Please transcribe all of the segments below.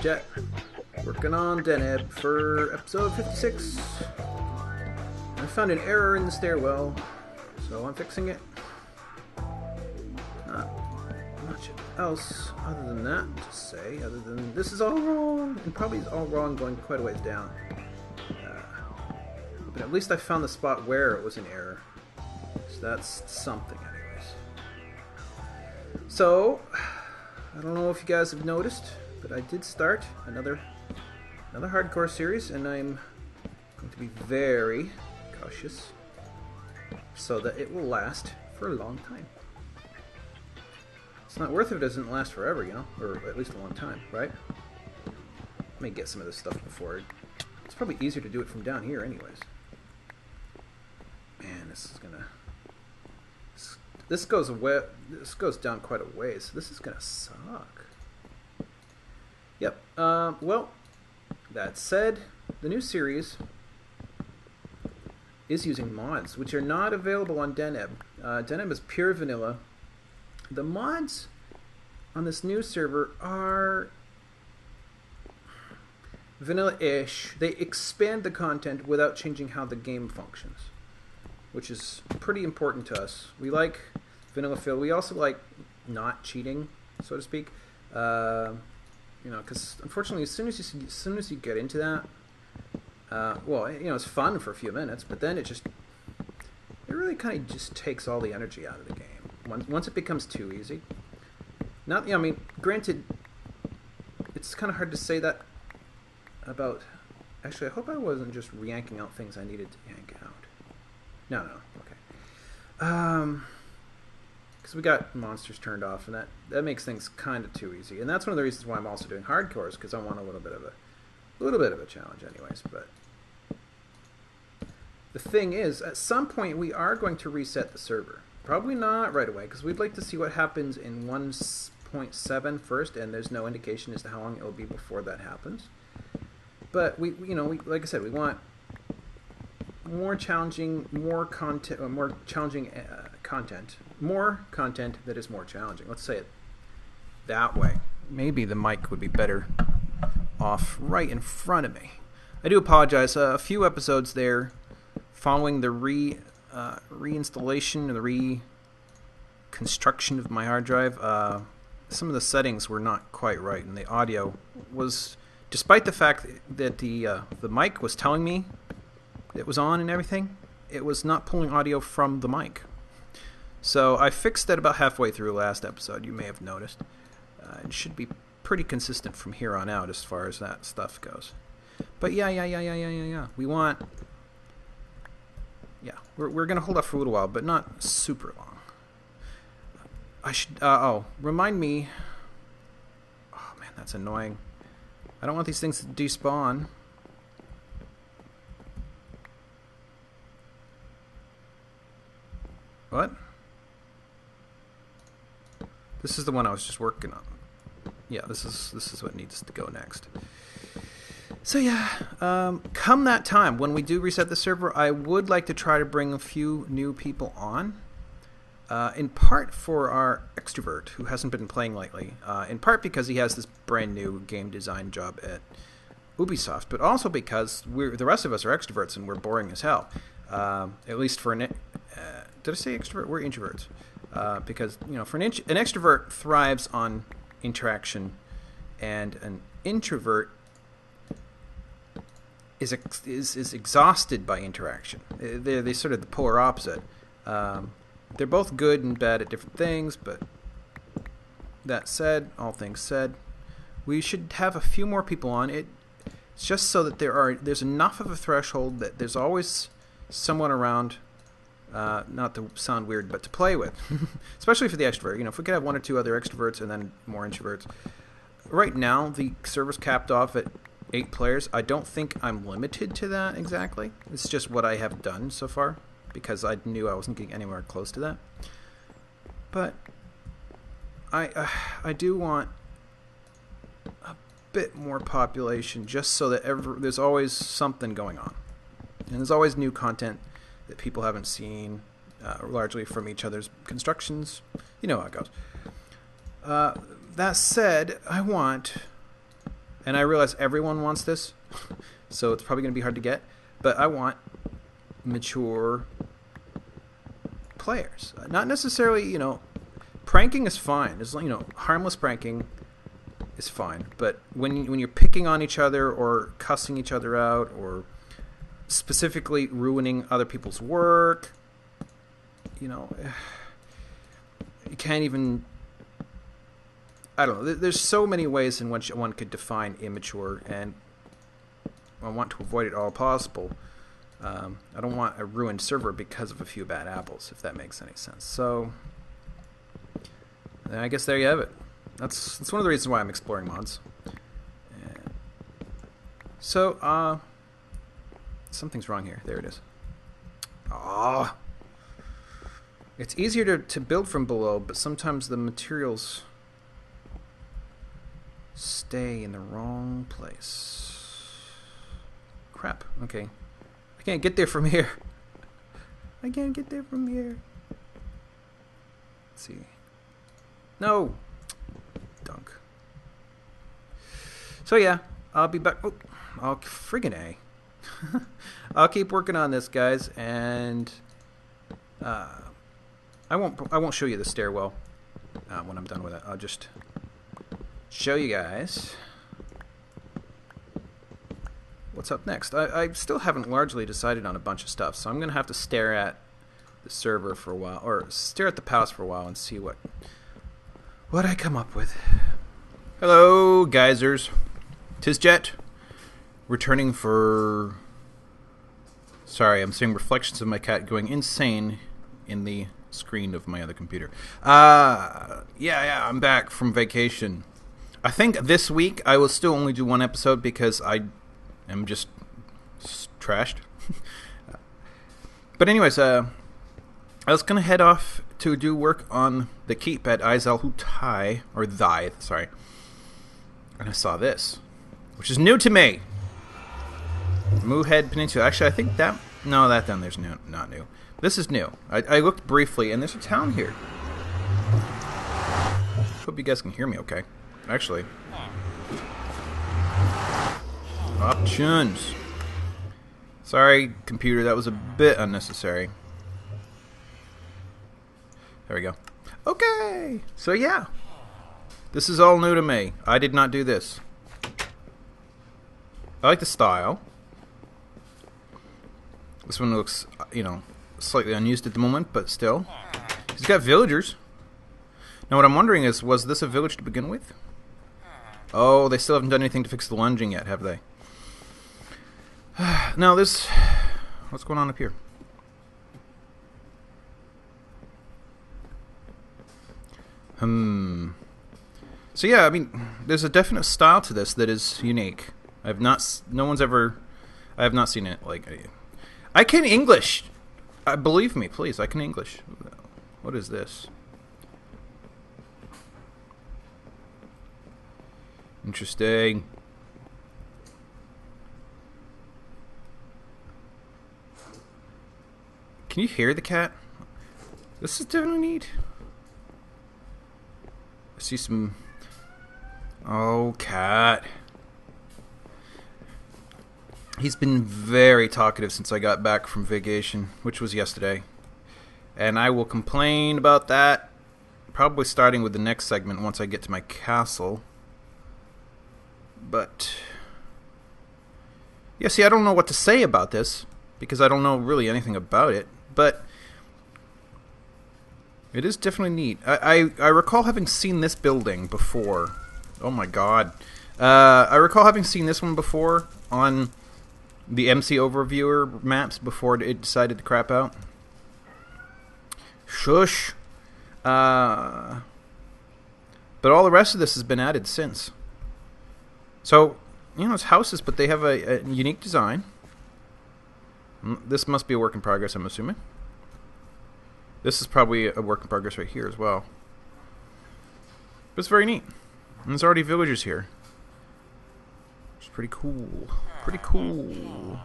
Jet. Working on Deneb for episode 56. I found an error in the stairwell, so I'm fixing it. Not much else other than that to say, other than this is all wrong, and probably is all wrong going quite a ways down. But at least I found the spot where it was an error. So that's something anyways. So, I don't know if you guys have noticed, but I did start another hardcore series, and I'm going to be very cautious so that it will last for a long time. It's not worth it if it doesn't last forever, you know, or at least a long time, right? Let me get some of this stuff before. It's probably easier to do it from down here anyways. Man, this is gonna... This goes down quite a ways. This is gonna suck. Yep. Well, that said, the new series is using mods, which are not available on Deneb. Deneb is pure vanilla. The mods on this new server are vanilla-ish. They expand the content without changing how the game functions, which is pretty important to us. We like vanilla feel. We also like not cheating, so to speak. You know, because unfortunately, as soon as you get into that, well, you know, it's fun for a few minutes, but then it really kind of just takes all the energy out of the game. Once it becomes too easy. Not, you know, I mean, granted, it's kind of hard to say that about. Actually, I hope I wasn't just yanking out things I needed to yank out. No, okay. Because we got monsters turned off, and that makes things kind of too easy. And that's one of the reasons why I'm also doing hardcores, because I want a little bit of a challenge, anyways. But the thing is, at some point we are going to reset the server. Probably not right away, because we'd like to see what happens in 1.7 first, and there's no indication as to how long it will be before that happens. But we like I said, we want more challenging, more content, or more challenging content. More content that is more challenging. Let's say it that way. Maybe the mic would be better off right in front of me. I do apologize. A few episodes there, following the reinstallation and the reconstruction of my hard drive, some of the settings were not quite right, and the audio was, despite the fact that the mic was telling me it was on and everything, it was not pulling audio from the mic. So I fixed that about halfway through last episode, you may have noticed. It should be pretty consistent from here on out as far as that stuff goes. But yeah. We want... Yeah, we're going to hold off for a little while, but not super long. I should... remind me... Oh man, that's annoying. I don't want these things to despawn. What? This is the one I was just working on. Yeah, this is what needs to go next. So yeah, come that time when we do reset the server, I would like to try to bring a few new people on. In part for our extrovert who hasn't been playing lately. In part because he has this brand new game design job at Ubisoft, but also because the rest of us are extroverts and we're boring as hell. At least for did I say extrovert? We're introverts. Because, you know, for an extrovert thrives on interaction, and an introvert is exhausted by interaction. They're sort of the polar opposite. They're both good and bad at different things, but that said, all things said, we should have a few more people on. It's just so that there's enough of a threshold that there's always someone around. Not to sound weird, but to play with, especially for the extrovert. You know, if we could have one or two other extroverts and then more introverts. Right now, the server's capped off at 8 players. I don't think I'm limited to that exactly. It's just what I have done so far, because I knew I wasn't getting anywhere close to that. But I do want a bit more population, just so that there's always something going on, and there's always new content that people haven't seen, largely from each other's constructions. You know how it goes. That said, I want And I realize everyone wants this, so it's probably going to be hard to get. But I want mature players. Not necessarily, you know, pranking is fine. It's, you know, harmless pranking is fine. But when you're picking on each other or cussing each other out or specifically ruining other people's work, you know, you can't even... I don't know. There's so many ways in which one could define immature, and I want to avoid it all possible. I don't want a ruined server because of a few bad apples, if that makes any sense. So, I guess there you have it. That's one of the reasons why I'm exploring mods. So, something's wrong here. There it is. Ah, it's easier to build from below, but sometimes the materials stay in the wrong place. Crap. Okay. I can't get there from here. I can't get there from here. Let's see. No! Dunk. So yeah, I'll be back. Oh, friggin' A. I'll keep working on this, guys, and I won't show you the stairwell when I'm done with it. I'll just show you guys what's up next. I still haven't largely decided on a bunch of stuff, so I'm going to have to stare at the server for a while, or stare at the palace for a while and see what I come up with. Hello, geysers. Tizjet, returning for... Sorry, I'm seeing reflections of my cat going insane in the screen of my other computer. Yeah, I'm back from vacation. I think this week I will still only do one episode because I am just trashed. But anyways, I was going to head off to do work on the keep at Iizel Huu Ttii, or Thy, sorry. And I saw this, which is new to me. Moohead Peninsula. Actually, I think that... No, that down there's new, not new. This is new. I looked briefly, and there's a town here. Hope you guys can hear me okay. Actually. Options. Sorry, computer, that was a bit unnecessary. There we go. Okay! So yeah. This is all new to me. I did not do this. I like the style. This one looks, you know, slightly unused at the moment, but still. He's got villagers. Now what I'm wondering is, was this a village to begin with? Oh, they still haven't done anything to fix the lunging yet, have they? Now this... What's going on up here? So yeah, I mean, there's a definite style to this that is unique. I have not seen it. Like, I can English. Believe me, please. I can English. What is this? Interesting. Can you hear the cat? This is definitely neat. I see some... Oh, cat. He's been very talkative since I got back from vacation, which was yesterday. And I will complain about that, probably starting with the next segment once I get to my castle. But... yeah, see, I don't know what to say about this, because I don't know really anything about it, but... it is definitely neat. I recall having seen this building before. Oh my god. I recall having seen this one before on the MC Overviewer maps before it decided to crap out. Shush. But all the rest of this has been added since. So, you know, it's houses, but they have a unique design. This must be a work in progress, I'm assuming. This is probably a work in progress right here as well. But it's very neat. And there's already villagers here. It's pretty cool. Pretty cool.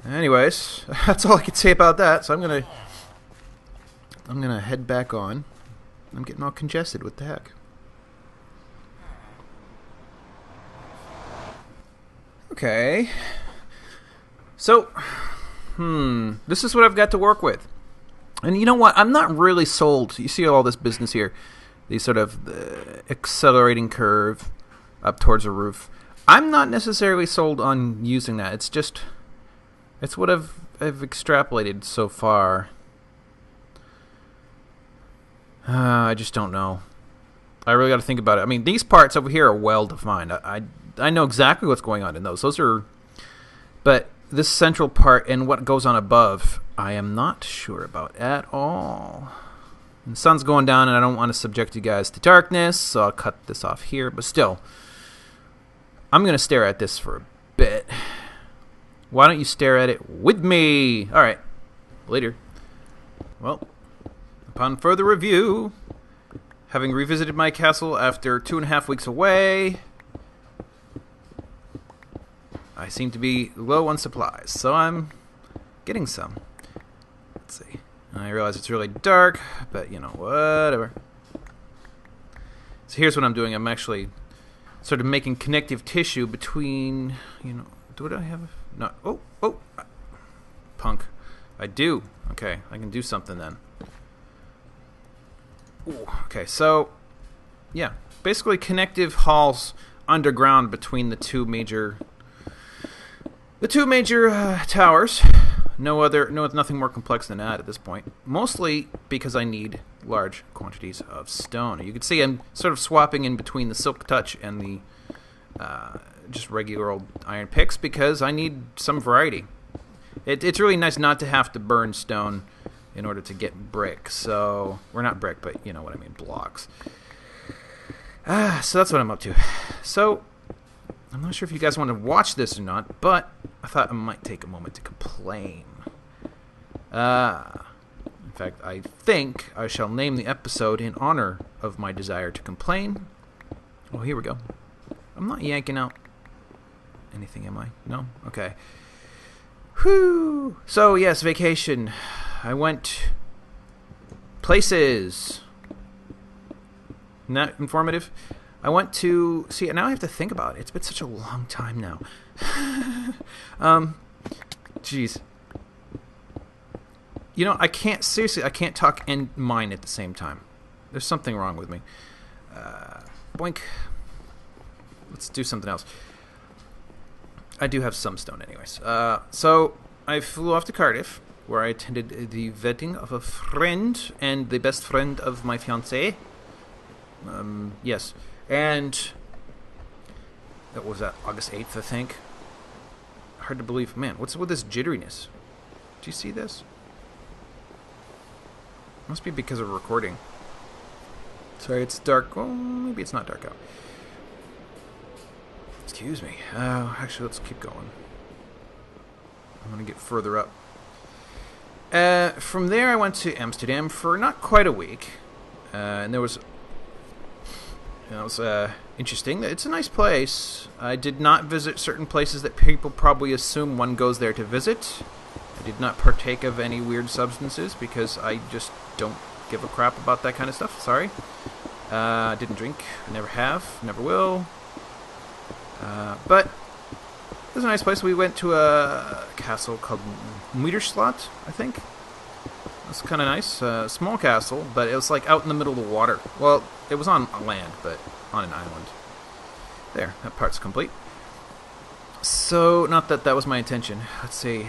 Anyways, that's all I can say about that. So I'm gonna head back on. I'm getting all congested. What the heck? Okay. So, this is what I've got to work with. And you know what? I'm not really sold. You see all this business here. The sort of accelerating curve up towards the roof. I'm not necessarily sold on using that. It's what I've extrapolated so far. I just don't know. I really got to think about it. I mean, these parts over here are well defined. I know exactly what's going on in those. But this central part and what goes on above, I am not sure about at all. And the sun's going down, and I don't want to subject you guys to darkness, so I'll cut this off here. But still, I'm going to stare at this for a bit. Why don't you stare at it with me? All right, later. Well, upon further review, having revisited my castle after 2.5 weeks away, I seem to be low on supplies, so I'm getting some. Let's see. I realize it's really dark, but, whatever. So here's what I'm doing. I'm actually sort of making connective tissue between, do I have? No. Oh. Punk. I do. Okay, I can do something then. Ooh, okay, so, yeah. Basically connective halls underground between the two major towers. Nothing more complex than that at this point. Mostly because I need large quantities of stone. You can see I'm sort of swapping in between the Silk Touch and the just regular old iron picks because I need some variety. It's really nice not to have to burn stone in order to get brick. So, we're not brick, but you know what I mean, blocks. So that's what I'm up to. So, I'm not sure if you guys want to watch this or not, but I thought I might take a moment to complain. In fact, I think I shall name the episode in honor of my desire to complain. Oh, here we go. I'm not yanking out anything, am I? No? Okay. Whew. So, yes, vacation. I went places. Not informative? I went to... See, now I have to think about it. It's been such a long time now. Jeez. I can't talk and mine at the same time. There's something wrong with me. Boink. Let's do something else. I do have some stone anyways. So, I flew off to Cardiff, where I attended the wedding of a friend and the best friend of my fiancée. Yes. And that was August 8th, I think. Hard to believe. Man, what's with this jitteriness? Do you see this? Must be because of recording. Sorry, it's dark. Well, maybe it's not dark out. Excuse me. Actually, let's keep going. I'm going to get further up. From there, I went to Amsterdam for not quite a week. And there was... It was interesting. It's a nice place. I did not visit certain places that people probably assume one goes there to visit. I did not partake of any weird substances because I just don't give a crap about that kind of stuff. Sorry. I didn't drink. I never have. Never will. But it was a nice place. We went to a castle called Muiderslot, I think. It was kind of nice. Small castle, but it was like out in the middle of the water. Well, it was on land, but on an island. There, that part's complete. So, not that that was my intention. Let's see.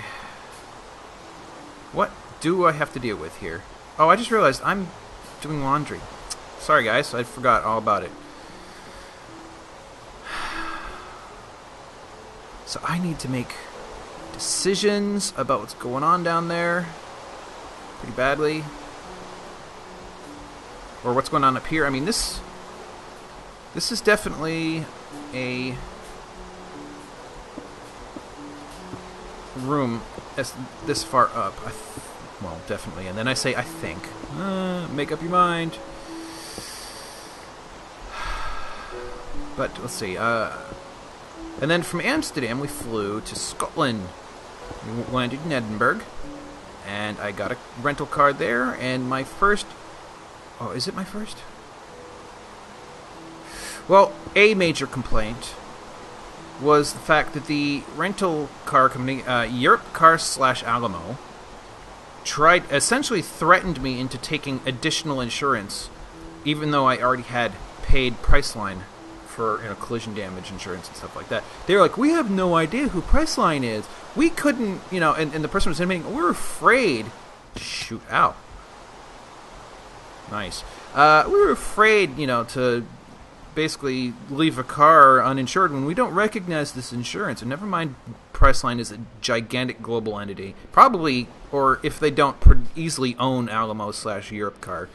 What do I have to deal with here? Oh, I just realized I'm doing laundry. Sorry, guys. I forgot all about it. So, I need to make decisions about what's going on down there. Pretty badly. Or what's going on up here. I mean, this is definitely a room this far up. Well, definitely. And then I say I think. Make up your mind. But let's see. And then from Amsterdam we flew to Scotland. We landed in Edinburgh. And I got a rental car there. And my first... Oh, is it my first? Well, a major complaint was the fact that the rental car company, Europe Cars / Alamo, essentially threatened me into taking additional insurance, even though I already had paid Priceline for collision damage insurance and stuff like that. They were like, we have no idea who Priceline is. We couldn't, and the person was admitting, we're afraid. Shoot out. Nice. We were afraid, to basically leave a car uninsured when we don't recognize this insurance. And never mind, Priceline is a gigantic global entity. Probably, or if they don't, easily own Alamo / Europe Car.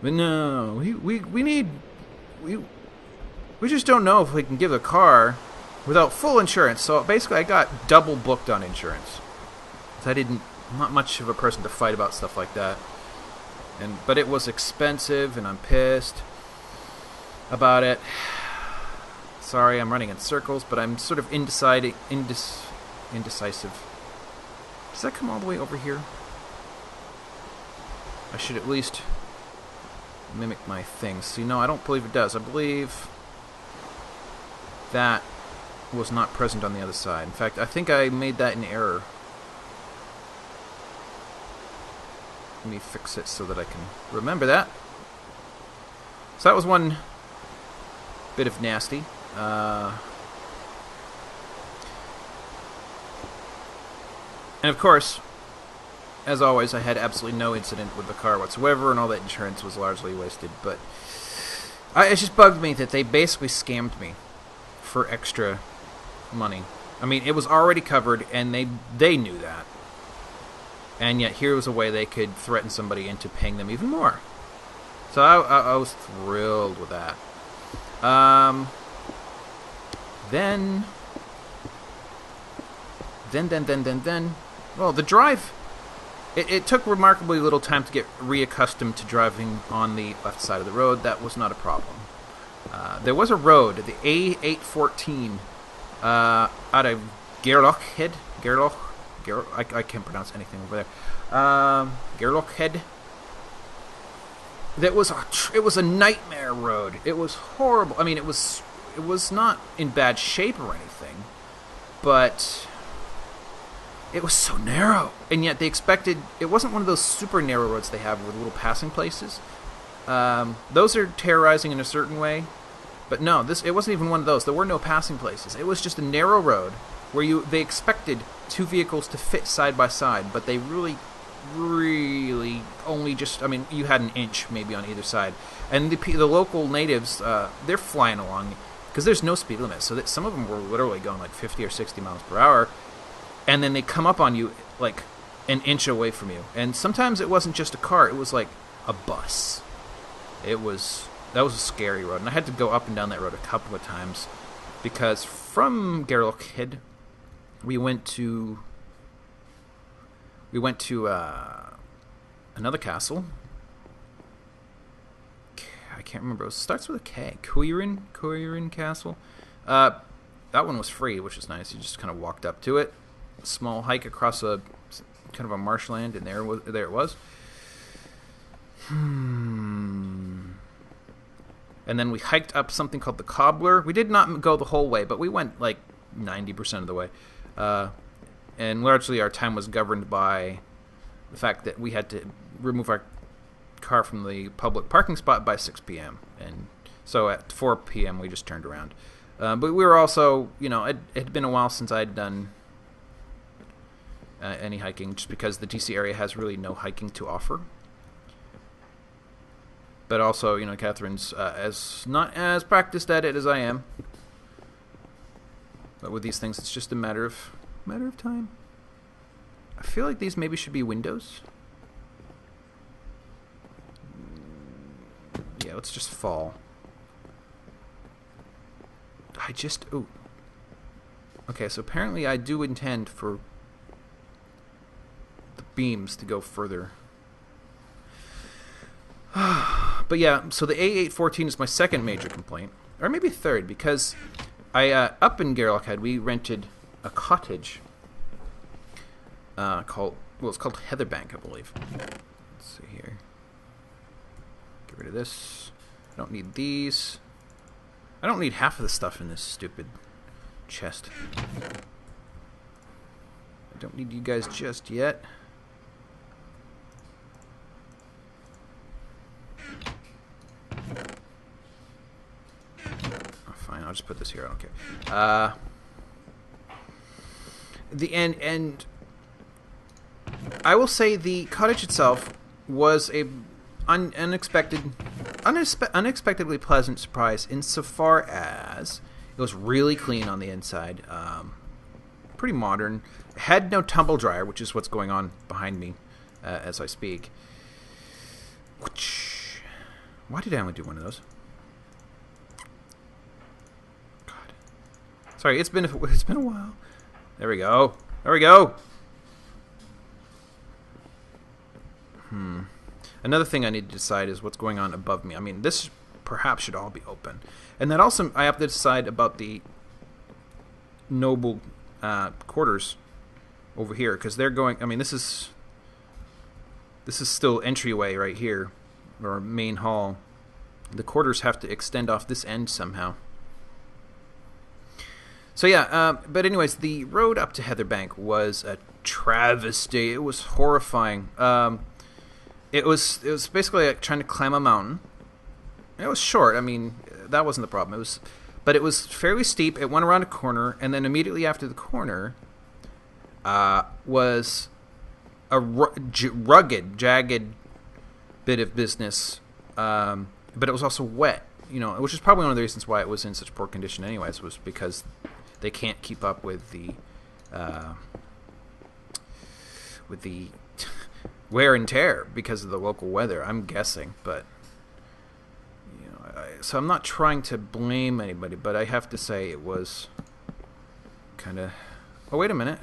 But no, we just don't know if we can give a car without full insurance. So basically I got double booked on insurance. I'm not much of a person to fight about stuff like that. But it was expensive, and I'm pissed about it. Sorry, I'm running in circles, but I'm sort of indecisive. Does that come all the way over here? I should at least mimic my thing. See, no, I don't believe it does. I believe that was not present on the other side. In fact, I think I made that in error. Let me fix it so that I can remember that. So that was one bit of nasty. And of course, as always, I had absolutely no incident with the car whatsoever, and all that insurance was largely wasted. But it just bugged me that they basically scammed me for extra money. I mean, it was already covered, and they knew that. And yet here was a way they could threaten somebody into paying them even more. So I was thrilled with that. Then, well, the drive, it took remarkably little time to get reaccustomed to driving on the left side of the road. That was not a problem. There was a road, the A814, out of Gerlochhead. I can't pronounce anything over there. Gerlochhead. It was a nightmare road. It was horrible. I mean, it was not in bad shape or anything, but it was so narrow. And yet they expected, it wasn't one of those super narrow roads they have with little passing places. Those are terrorizing in a certain way, but no, it wasn't even one of those. There were no passing places. It was just a narrow road where they expected two vehicles to fit side by side, but they really only just, I mean, you had an inch maybe on either side. And the local natives, they're flying along because there's no speed limit, so that some of them were literally going like 50 or 60 miles per hour, and then they come up on you like an inch away from you. And sometimes it wasn't just a car, it was like a bus. That was a scary road, and I had to go up and down that road a couple of times because from Gerlochhead we went to another castle. I can't remember. It starts with a K. Kuirin Castle. That one was free, which was nice. You just kind of walked up to it. A small hike across a kind of a marshland, and there it was. And then we hiked up something called the Cobbler. We did not go the whole way, but we went like 90% of the way. And largely our time was governed by the fact that we had to remove our car from the public parking spot by 6 p.m. And so at 4 p.m. we just turned around. But we were also, it had been a while since I'd done any hiking, just because the DC area has really no hiking to offer. But also, Catherine's not as practiced at it as I am. But with these things, it's just a matter of time. I feel like these maybe should be windows. Yeah, let's just fall. Ooh. Okay, so apparently I do intend for the beams to go further. But yeah, so the A814 is my second major complaint. Or maybe third, because up in Gerlochhead, we rented a cottage it's called Heatherbank, I believe. Let's see here. Get rid of this. I don't need these. I don't need half of the stuff in this stupid chest. I don't need you guys just yet. Oh, fine, I'll just put this here. I don't care. And I will say the cottage itself was a unexpectedly pleasant surprise insofar as it was really clean on the inside, pretty modern. It had no tumble dryer, which is what's going on behind me as I speak. Why did I only do one of those? God, sorry, it's been a while. There we go. There we go. Another thing I need to decide is what's going on above me. I mean, this perhaps should all be open. And then also I have to decide about the noble quarters over here, because they're going... I mean, this is still entryway right here, or main hall. The quarters have to extend off this end somehow. So yeah, but anyways, the road up to Heatherbank was a travesty. It was horrifying. It was basically like trying to climb a mountain. It was short. I mean, that wasn't the problem. But it was fairly steep. It went around a corner, and then immediately after the corner was a rugged, jagged bit of business. But it was also wet, which is probably one of the reasons why it was in such poor condition anyways, was because they can't keep up with the wear and tear because of the local weather, I'm guessing. But so I'm not trying to blame anybody, but I have to say it was kind of... Oh, wait a minute.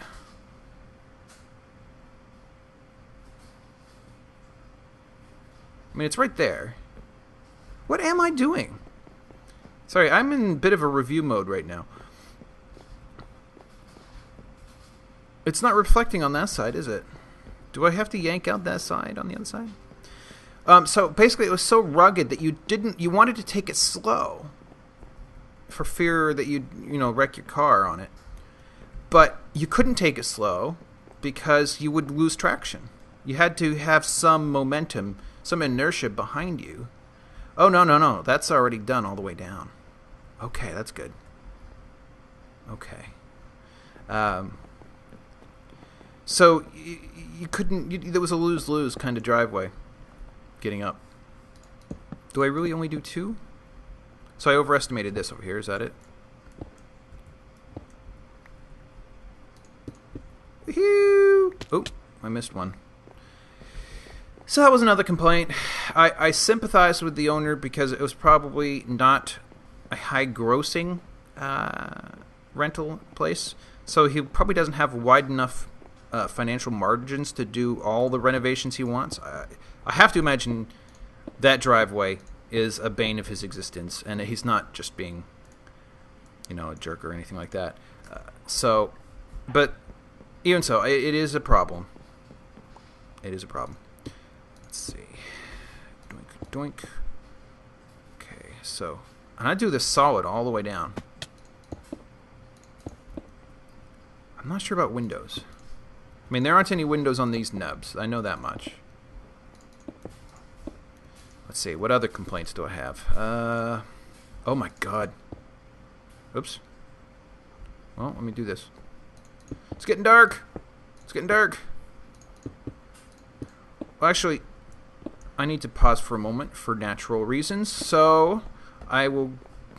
I mean, it's right there. What am I doing? Sorry, I'm in a bit of a review mode right now. It's not reflecting on that side, is it? Do I have to yank out that side on the other side? So basically, it was so rugged that you wanted to take it slow for fear that you'd wreck your car on it, but you couldn't take it slow because you would lose traction. You had to have some momentum, some inertia behind you. Oh no, that's already done all the way down. Okay, that's good. Okay. So you couldn't... there was a lose-lose kind of driveway getting up. Do I really only do 2? So I overestimated this over here. Is that it? Woohoo! Oh, I missed one. So that was another complaint. I sympathized with the owner because it was probably not a high-grossing rental place. So he probably doesn't have wide enough financial margins to do all the renovations he wants. I have to imagine that driveway is a bane of his existence, and he's not just being, a jerk or anything like that. But even so, it is a problem. It is a problem. Let's see. Doink, doink. Okay, so, and I do this solid all the way down. I'm not sure about windows. I mean, there aren't any windows on these nubs. I know that much. Let's see. What other complaints do I have? Oh my god. Oops. Well, let me do this. It's getting dark. It's getting dark. Well, actually, I need to pause for a moment for natural reasons. So I will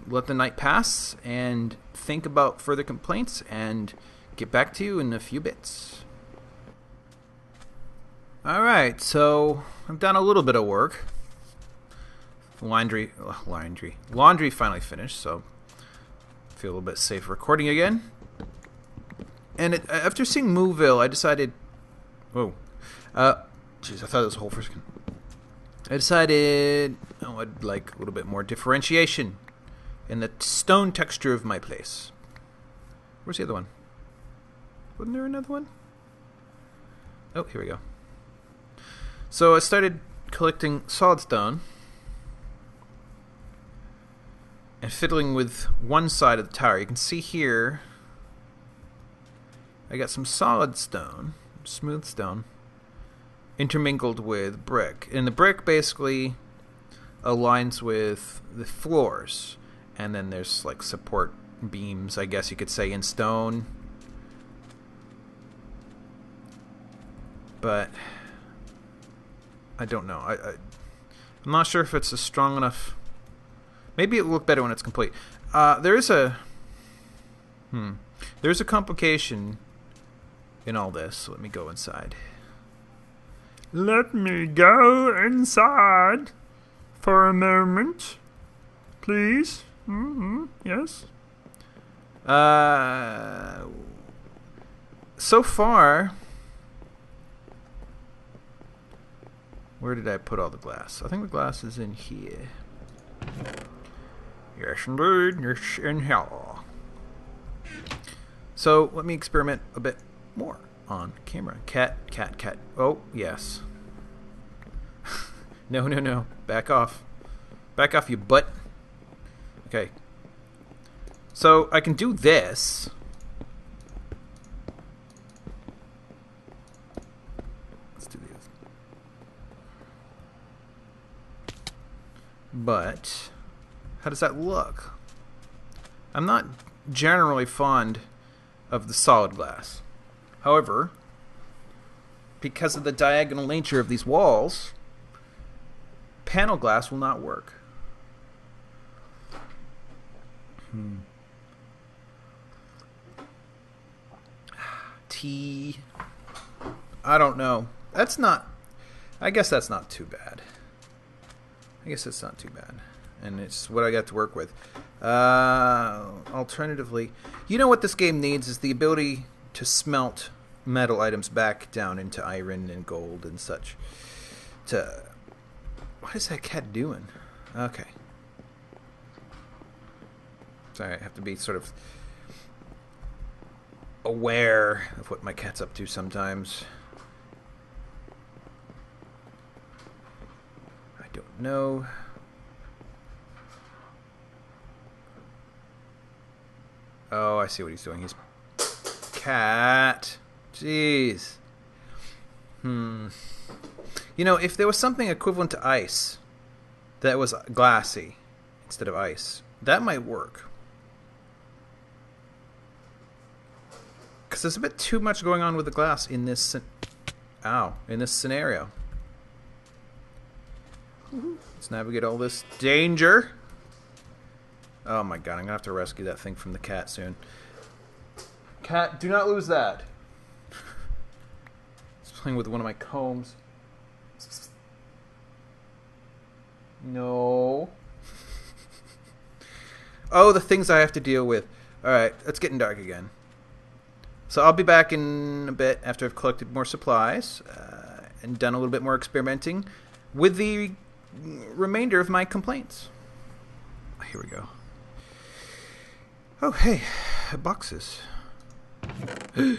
let the night pass and think about further complaints and get back to you in a few bits. Alright, so I've done a little bit of work. Laundry finally finished, so I feel a little bit safe recording again. And after seeing Mooville, I decided... Whoa. Jeez, I thought it was a whole first... I decided I'd like a little bit more differentiation in the stone texture of my place. Where's the other one? Wasn't there another one? Oh, here we go. So I started collecting solid stone and fiddling with one side of the tower. You can see here I got some solid stone, smooth stone, intermingled with brick. And the brick basically aligns with the floors. And then there's like support beams, I guess you could say, in stone. But I don't know. I'm not sure if it's a strong enough. Maybe it'll look better when it's complete. There's a complication in all this. So let me go inside. Let me go inside for a moment, please. Yes. So far, where did I put all the glass? I think the glass is in here. Yes, indeed. Yes, in hell. So let me experiment a bit more on camera. Cat. Oh, yes. No. Back off. Back off, you butt. Okay. So I can do this. Let's do this. But how does that look? I'm not generally fond of the solid glass. However, because of the diagonal nature of these walls, panel glass will not work. Tea. I don't know. That's not. I guess that's not too bad. And it's what I got to work with. Alternatively, you know what this game needs is the ability to smelt metal items back down into iron and gold and such. What is that cat doing? Okay. Sorry, I have to be sort of aware of what my cat's up to sometimes. I don't know. Oh, I see what he's doing. He's cat. Jeez. You know, if there was something equivalent to ice that was glassy instead of ice, that might work. Because there's a bit too much going on with the glass in this scenario. Let's navigate all this danger. Oh my god, I'm going to have to rescue that thing from the cat soon. Cat, do not lose that. It's playing with one of my combs. No. Oh, the things I have to deal with. Alright, it's getting dark again. So I'll be back in a bit after I've collected more supplies and done a little bit more experimenting with the remainder of my complaints. Here we go. Oh, hey, boxes. I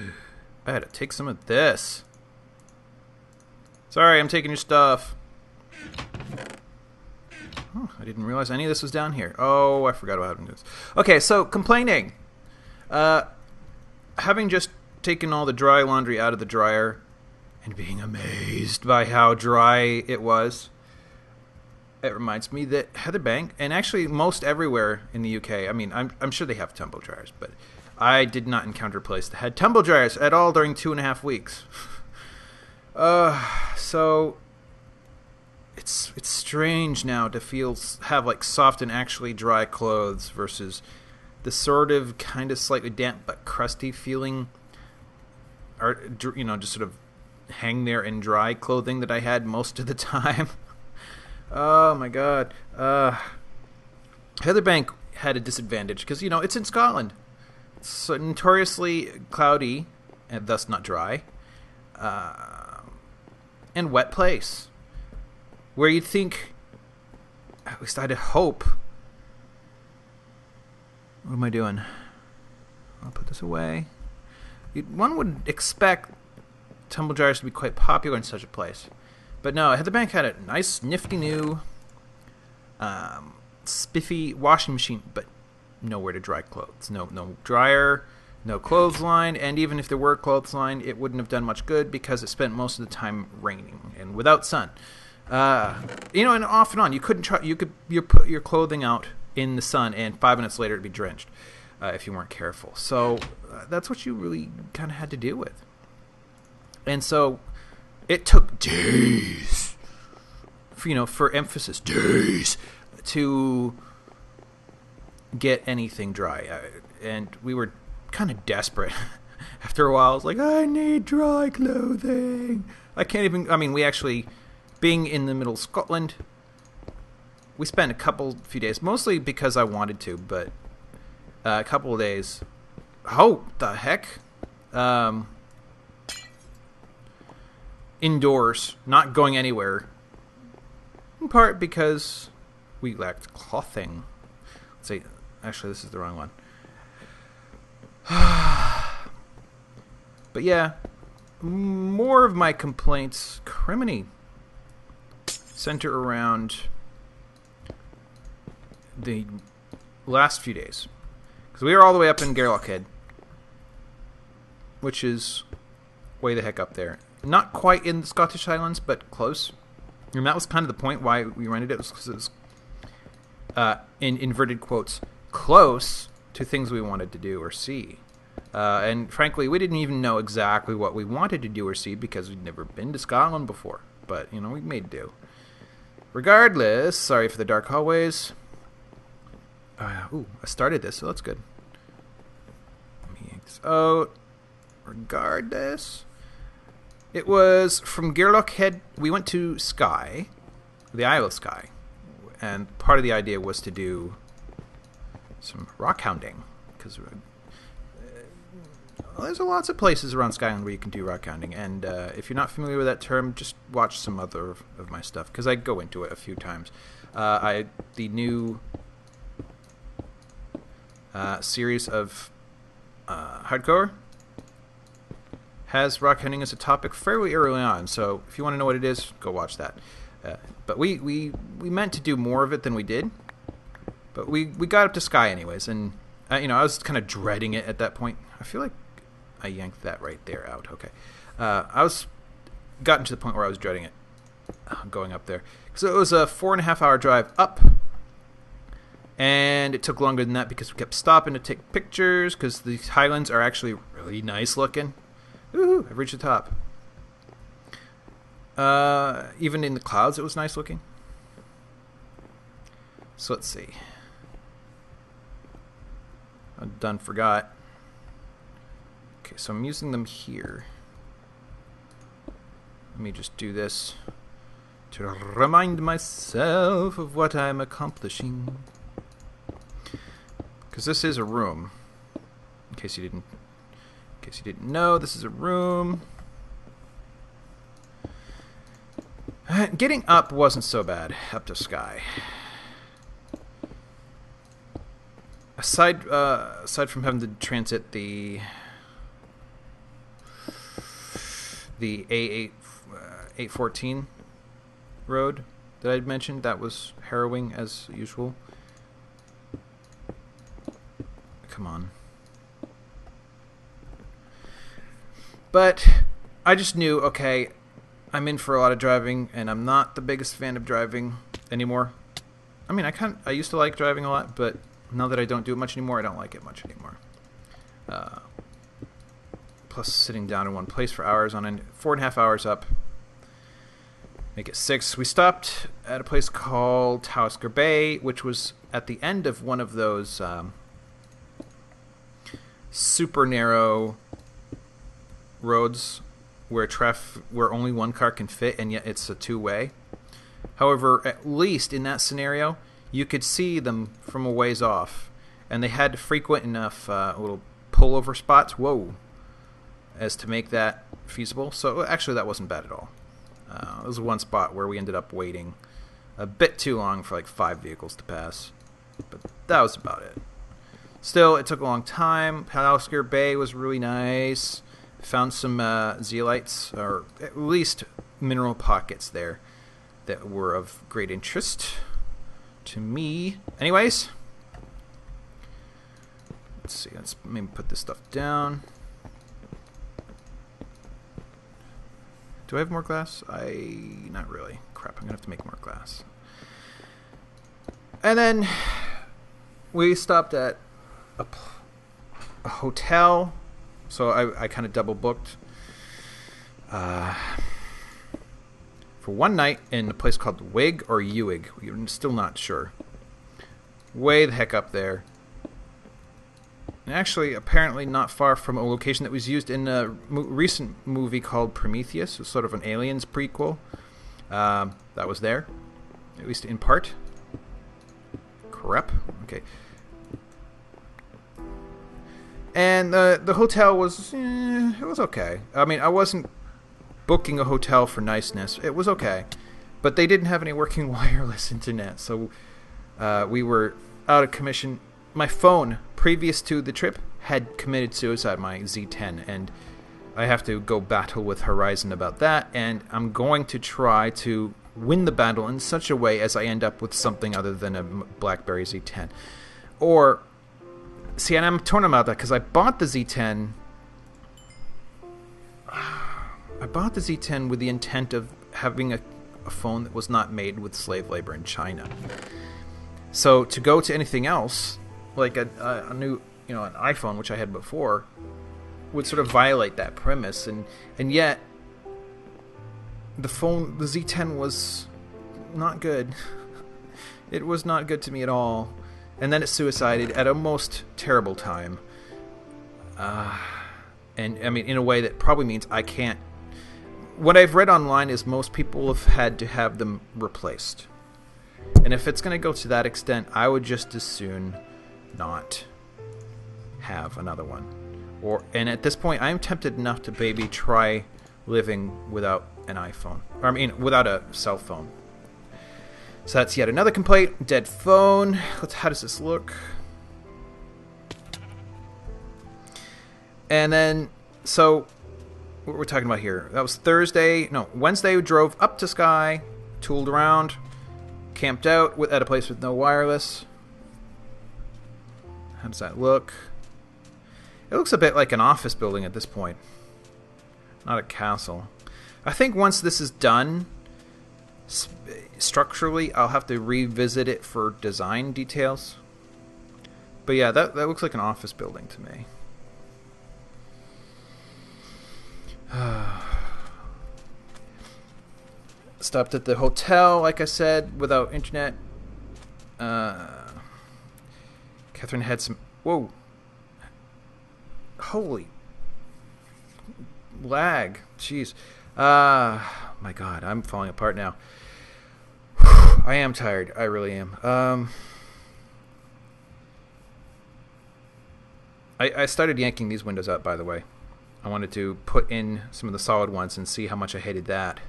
had to take some of this. Sorry, I'm taking your stuff. Oh, I didn't realize any of this was down here. Oh, I forgot about having this. Okay, so complaining. Having just taken all the dry laundry out of the dryer and being amazed by how dry it was, it reminds me that Heatherbank, and actually most everywhere in the UK, I mean, I'm sure they have tumble dryers, but I did not encounter a place that had tumble dryers at all during 2.5 weeks. So it's strange now to have like soft and actually dry clothes versus the sort of kind of slightly damp but crusty feeling, or you know, just sort of hang there and dry clothing that I had most of the time. Oh my god. Heatherbank had a disadvantage because, you know, it's in Scotland. It's so notoriously cloudy and thus not dry, and wet place where you'd think, at least I'd hope. What am I doing? I'll put this away. One would expect tumble dryers to be quite popular in such a place. But no, Heatherbank had a nice, nifty new, spiffy washing machine, but nowhere to dry clothes. No dryer, no clothesline, and even if there were clothesline, it wouldn't have done much good because it spent most of the time raining and without sun. And off and on, you couldn't try. You put your clothing out in the sun, and 5 minutes later it'd be drenched if you weren't careful. So that's what you really kind of had to deal with. And so it took days, for emphasis, days, to get anything dry. And we were kind of desperate. After a while, I was like, I need dry clothing. I can't even, we actually, being in the middle of Scotland, we spent a few days, mostly because I wanted to, but a couple of days. Oh, the heck? Indoors, not going anywhere. In part because we lacked clothing. Let's see. Actually, this is the wrong one. But yeah, more of my complaints, criminy, center around the last few days. Because we were all the way up in Gairlochhead, which is way the heck up there. Not quite in the Scottish Highlands, but close. And that was kind of the point why we rented it, was because it was, in inverted quotes, close to things we wanted to do or see. And frankly, we didn't even know exactly what we wanted to do or see because we'd never been to Scotland before. But, we made do. Regardless, sorry for the dark hallways. I started this, so that's good. Let me yank this out. Regardless, it was from Gairlochhead. We went to Skye, the Isle of Skye, and part of the idea was to do some rock hounding, because there's lots of places around Skyland where you can do rock hounding, and if you're not familiar with that term, just watch some other of my stuff, because I go into it a few times. The new series of hardcore has rock hounding as a topic fairly early on, so if you want to know what it is, go watch that. But we meant to do more of it than we did, but we got up to Skye anyways, and I was kind of dreading it at that point. I feel like I yanked that right there out. Okay, gotten to the point where I was dreading it going up there. So it was a 4.5 hour drive up, and it took longer than that because we kept stopping to take pictures, because the Highlands are actually really nice looking. Woohoo! I've reached the top. Even in the clouds, it was nice looking. So let's see. I forgot. Okay, so I'm using them here. Let me just do this to remind myself of what I'm accomplishing. Because this is a room. In case you didn't know, this is a room. Getting up wasn't so bad, up to Skye. Aside from having to transit the A814 road that I'd mentioned, that was harrowing as usual. Come on. But I just knew, okay, I'm in for a lot of driving, and I'm not the biggest fan of driving anymore. I mean, I used to like driving a lot, but now that I don't do it much anymore, I don't like it much anymore. Plus, sitting down in one place for hours on end, 4.5 hours up, make it 6. We stopped at a place called Talisker Bay, which was at the end of one of those super narrow roads where only one car can fit, and yet it's a two-way. However, at least in that scenario, you could see them from a ways off, and they had frequent enough little pullover spots, as to make that feasible. So actually, that wasn't bad at all. There was one spot where we ended up waiting a bit too long for like 5 vehicles to pass, but that was about it. Still, it took a long time. Talisker Bay was really nice. Found some zeolites, or at least mineral pockets there that were of great interest to me. Anyways, let's see. Let's maybe put this stuff down. Do I have more glass? Not really. Crap, I'm going to have to make more glass. And then we stopped at a hotel. So I kind of double booked for one night in a place called Wig or Uig. We're still not sure. Way the heck up there. And actually, apparently not far from a location that was used in a recent movie called Prometheus. It was sort of an Aliens prequel. That was there, at least in part. Crap. Okay. And the hotel was, it was okay. I mean, I wasn't booking a hotel for niceness. It was okay. But they didn't have any working wireless internet, so we were out of commission. My phone, previous to the trip, had committed suicide, my Z10, and I have to go battle with Horizon about that, and I'm going to try to win the battle in such a way as I end up with something other than a BlackBerry Z10. Or, see, and I'm torn about that, because I bought the Z10... I bought the Z10 with the intent of having a phone that was not made with slave labor in China. So, to go to anything else, like a new, an iPhone, which I had before, would sort of violate that premise, and yet the Z10 was not good. It was not good to me at all, and then it suicided at a most terrible time. And I mean, in a way that probably means I can't. What I've read online is most people have had to have them replaced, and if it's going to go to that extent, I would just as soon not have another one. And at this point, I'm tempted enough to maybe try living without an iPhone. Or, I mean, without a cell phone. So that's yet another complaint. Dead phone. How does this look? And then, so, what we're talking about here. That was Wednesday we drove up to Skye, tooled around, camped out at a place with no wireless. How does that look? It looks a bit like an office building at this point. Not a castle. I think once this is done, structurally, I'll have to revisit it for design details. But yeah, that looks like an office building to me. Stopped at the hotel, like I said, without internet. Catherine had some... Whoa. Holy... lag. Jeez. My God, I'm falling apart now. I am tired. I really am. I started yanking these windows out, by the way. I wanted to put in some of the solid ones and see how much I hated that.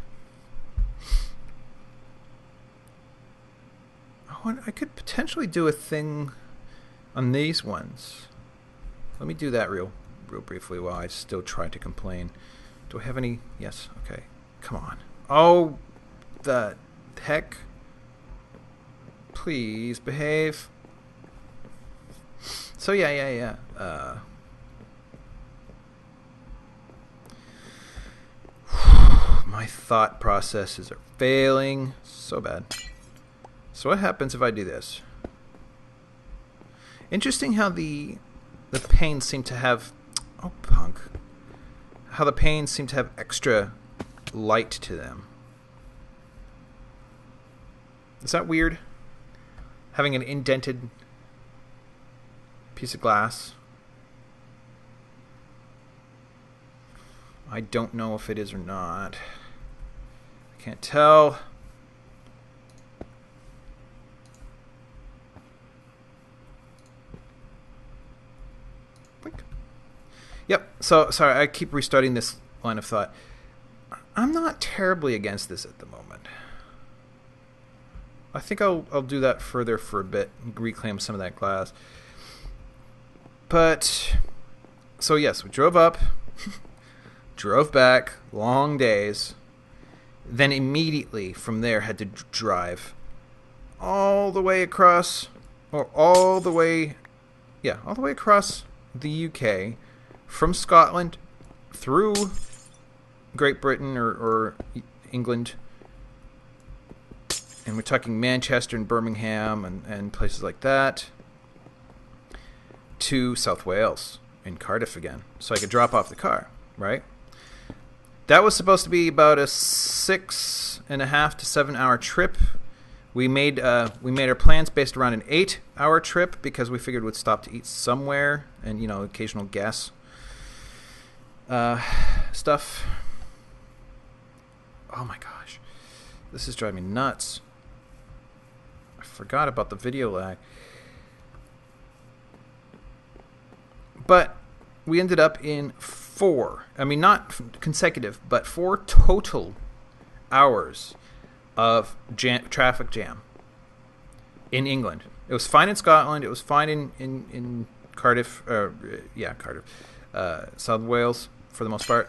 I could potentially do a thing on these ones. Let me do that real briefly while I still try to complain. Do I have any? Yes. Okay. Come on. Oh, the heck. Please behave. So yeah. My thought processes are failing so bad. So what happens if I do this? Interesting how the panes seem to have... Oh, punk. How the panes seem to have extra light to them. Is that weird? Having an indented piece of glass. I don't know if it is or not. I can't tell. Yep, so, sorry, I keep restarting this line of thought. I'm not terribly against this at the moment. I think I'll do that further for a bit, and reclaim some of that glass. But, so yes, we drove up, drove back, long days, then immediately from there had to drive all the way across, or all the way all the way across the UK, from Scotland through Great Britain or England, and we're talking Manchester and Birmingham and places like that, to South Wales and Cardiff again, so I could drop off the car, right? That was supposed to be about a 6.5 to 7 hour trip. We made our plans based around an 8-hour trip because we figured we'd stop to eat somewhere and, occasional gas stuff. Oh my gosh, this is driving me nuts. I forgot about the video lag. But we ended up in 4, not consecutive, but 4 total hours of traffic jam in England. It was fine in Scotland. It was fine in Cardiff. Cardiff. South Wales, for the most part.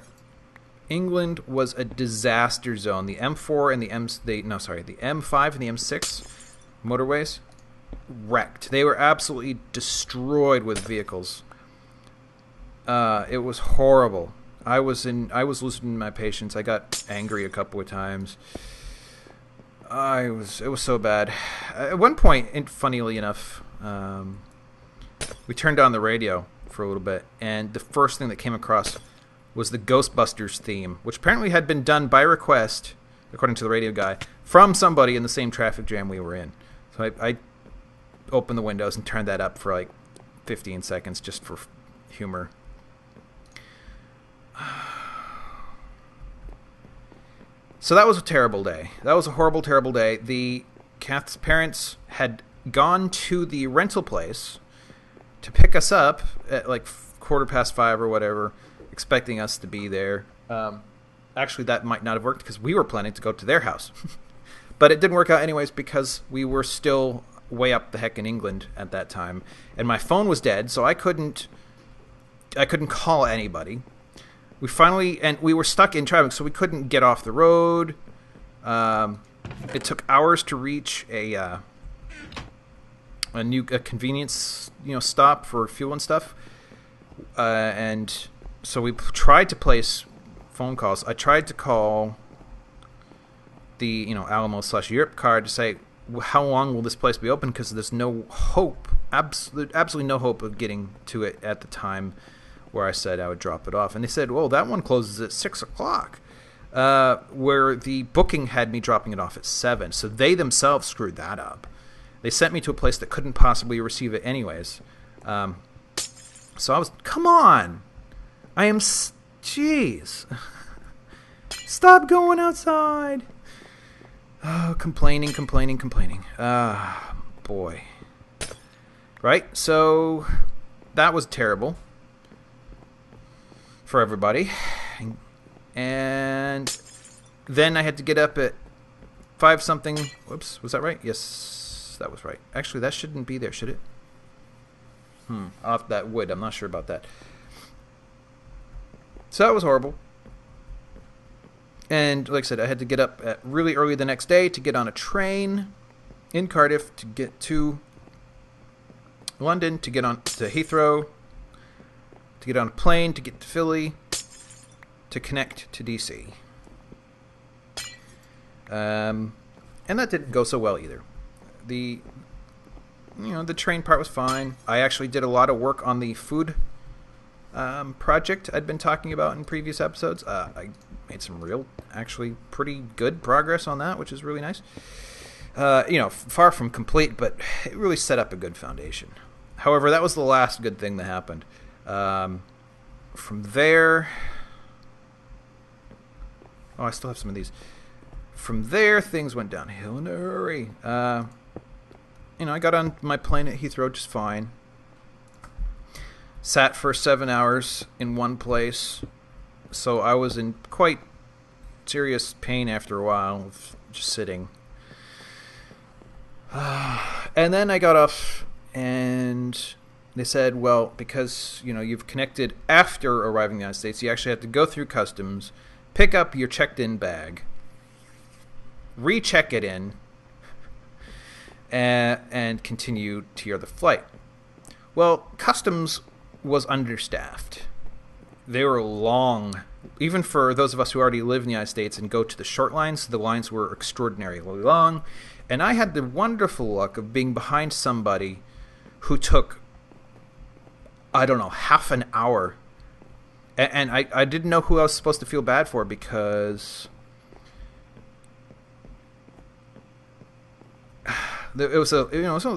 England was a disaster zone. The M4 and the M5 and the M6 motorways wrecked. They were absolutely destroyed with vehicles. It was horrible. I was losing my patience. I got angry a couple of times. It was so bad. At one point, funnily enough, we turned on the radio for a little bit, and the first thing that came across was the Ghostbusters theme, which apparently had been done by request, according to the radio guy, from somebody in the same traffic jam we were in. So I opened the windows and turned that up for like 15 seconds just for humor. So that was a terrible day. That was a horrible, terrible day. The Kath's parents had gone to the rental place to pick us up at like 5:15 or whatever, expecting us to be there. Actually, that might not have worked because we were planning to go to their house. But it didn't work out anyways because we were still way up the heck in England at that time. And my phone was dead, so I couldn't call anybody. We were stuck in traffic, so we couldn't get off the road. It took hours to reach a convenience, stop for fuel and stuff. And so we tried to place phone calls. I tried to call the Alamo/Europe card to say, how long will this place be open? Because there's no hope, absolutely no hope of getting to it at the time where I said I would drop it off. And they said, well, that one closes at 6 o'clock, where the booking had me dropping it off at 7. So they themselves screwed that up. They sent me to a place that couldn't possibly receive it anyways. So I was, come on. Jeez. Stop going outside. Oh, complaining. Boy. Right? So that was terrible for everybody. And then I had to get up at 5 something. Whoops, was that right? Yes, that was right. Actually, that shouldn't be there, should it? That would. I'm not sure about that. So that was horrible. And like I said, I had to get up at really early the next day to get on a train in Cardiff to get to London, to get on to Heathrow, to get on a plane, to get to Philly, to connect to DC. And that didn't go so well either. The train part was fine. I actually did a lot of work on the food project I'd been talking about in previous episodes. I made some actually pretty good progress on that, which is really nice. Far from complete, but it really set up a good foundation. However, that was the last good thing that happened. From there... Oh, I still have some of these. From there, things went downhill in a hurry. I got on my plane at Heathrow just fine. Sat for 7 hours in one place. So I was in quite serious pain after a while of just sitting. And then I got off and they said, well, because, you've connected after arriving in the United States, you actually have to go through customs, pick up your checked-in bag, recheck it in, and continue to your other flight. Well, customs was understaffed. They were long. Even for those of us who already live in the United States and go to the short lines, the lines were extraordinarily long. And I had the wonderful luck of being behind somebody who took, I don't know, half an hour. And I didn't know who I was supposed to feel bad for, because it was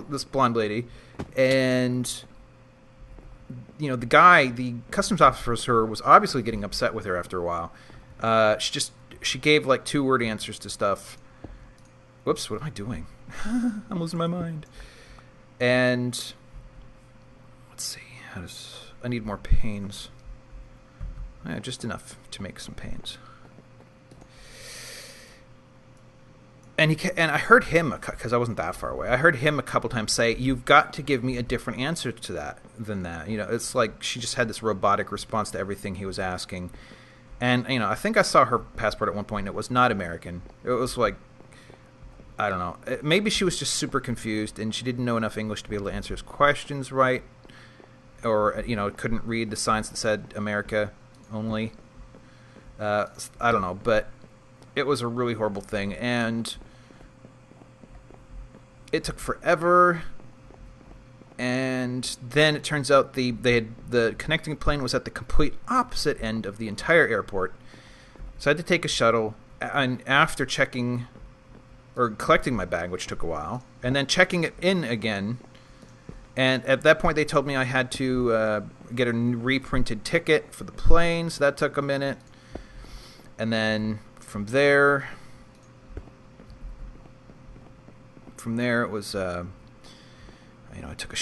this blonde lady, and the customs officer was obviously getting upset with her after a while. She gave like 2-word answers to stuff. Whoops, what am I doing? I'm losing my mind. And let's see, I need more panes. Yeah, just enough to make some panes. And I heard him, because I wasn't that far away, I heard him a couple times say, "You've got to give me a different answer to that than that." It's like she just had this robotic response to everything he was asking. And, I think I saw her passport at one point, and it was not American. It was like, I don't know. Maybe she was just super confused, and she didn't know enough English to be able to answer his questions right. Or, couldn't read the signs that said America only. I don't know, but it was a really horrible thing, and it took forever. And then it turns out the connecting plane was at the complete opposite end of the entire airport, so I had to take a shuttle. And after checking or collecting my bag, which took a while, and then checking it in again, and at that point they told me I had to get a reprinted ticket for the plane, so that took a minute. And then from there it was I took a